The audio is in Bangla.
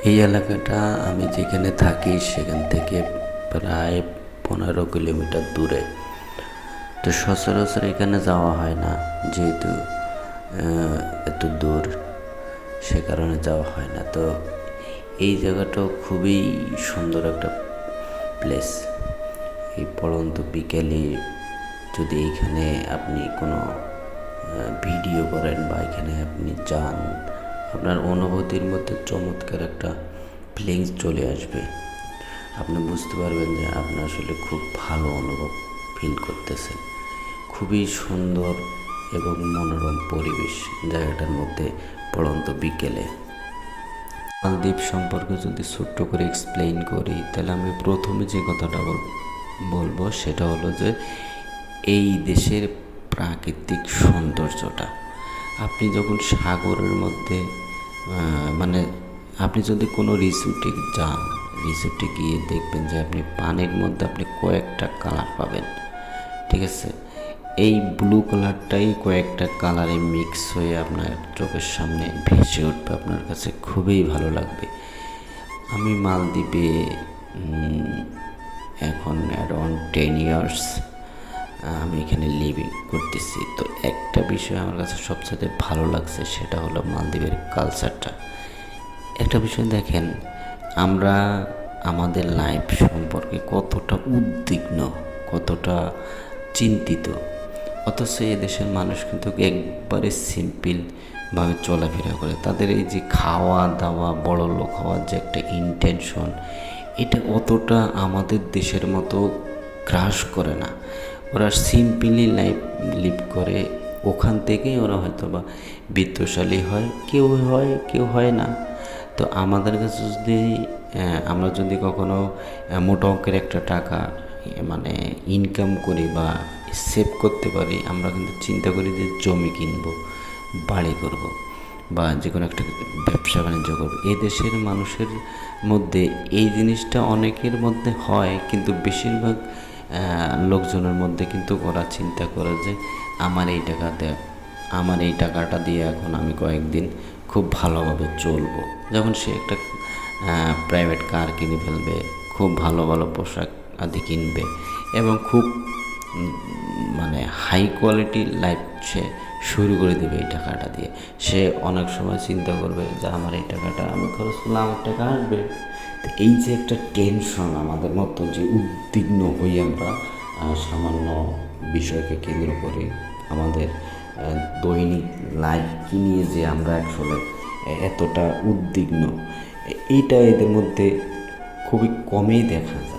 এই এলাকাটা আমি যেখানে থাকি সেখান থেকে প্রায় 15 কিলোমিটার দূরে। তো সচরাচর এখানে যাওয়া হয় না, যেহেতু এত দূর, সে কারণে যাওয়া হয় না। তো এই জায়গাটাও খুবই সুন্দর একটা প্লেস। এই পড়ন্ত বিকেলে যদি এইখানে আপনি কোনো ভিডিও করেন বা এখানে আপনি যান, আপনার অনুভূতির মধ্যে চমৎকার একটা ফিলিংস চলে আসবে। আপনি বুঝতে পারবেন যে আপনি আসলে খুব ভালো অনুভব ফিল করতেছেন। খুবই সুন্দর এবং মনোরম পরিবেশ জায়গাটার মধ্যে পড়ন্ত বিকেলে। মালদ্বীপ সম্পর্কে যদি ছোট্ট করে এক্সপ্লেইন করি, তাহলে আমি প্রথমে যে কথাটা বলবো সেটা হলো যে এই দেশের প্রাকৃতিক সৌন্দর্যটা, আপনি যখন সাগরের মধ্যে মানে আপনি যদি কোনো রিসোর্টে যান, রিসোর্টে গিয়ে দেখবেন যে আপনি পানির মধ্যে আপনি কয়েকটা কালার পাবেন, ঠিক আছে? এই ব্লু কালারটাই কয়েকটা কালারে মিক্স হয়ে আপনার চোখের সামনে ভেসে উঠবে, আপনার কাছে খুবই ভালো লাগবে। আমি মালদ্বীপে এখন অ্যারাউন্ড 10 ইয়ার্স আমি এখানে লিভিং করতেছি। তো একটা বিষয় আমার কাছে সবচেয়ে ভালো লাগছে, সেটা হলো মালদ্বীপের কালচারটা। একটা বিষয় দেখেন, আমরা আমাদের লাইফ সম্পর্কে কতটা উদ্বিগ্ন, কতটা চিন্তিত, অথচ এদেশের মানুষ কিন্তু একবারে সিম্পলভাবে চলাফেরা করে। তাদের এই যে খাওয়া দাওয়া, বড় লোক হওয়ার যে একটা ইন্টেনশন, এটা অতটা আমাদের দেশের মতো ক্রাশ করে না। ওরা সিম্পলি লাইফ লিভ করে, ওখান থেকেই ওরা হয়তো বা বিত্তশালী হয়, কেউ হয় না। তো আমাদের কাছে যদি আমরা যদি কখনো মোটা অঙ্কের একটা টাকা মানে ইনকাম করি বা সেভ করতে পারি, আমরা কিন্তু চিন্তা করি যে জমি কিনবো, বাড়ি করব, বা যে কোনো একটা ব্যবসা বাণিজ্য করবো। এই দেশের মানুষের মধ্যে এই জিনিসটা অনেকের মধ্যে হয়, কিন্তু বেশিরভাগ লোকজনের মধ্যে কিন্তু ওরা চিন্তা করে যে আমার এই টাকা দেয়, আমার এই টাকাটা দিয়ে এখন আমি কয়েকদিন খুব ভালোভাবে চলবো। যেমন সে একটা প্রাইভেট কার কিনে ফেলবে, খুব ভালো ভালো পোশাক আদি কিনবে, এবং খুব মানে হাই কোয়ালিটি লাইফ সে শুরু করে দেবে এই টাকাটা দিয়ে। সে অনেক সময় চিন্তা করবে যে আমার এই টাকাটা আমি খরচ করলে আমার টাকা আসবে। তো এই যে একটা টেনশন, আমাদের মতো যে উদ্বিগ্ন হই আমরা সামান্য বিষয়কে কেন্দ্র করে, আমাদের দৈনিক লাইফকে নিয়ে যে আমরা আসলে এতটা উদ্বিগ্ন, এইটা এদের মধ্যে খুবই কমই দেখা যায়।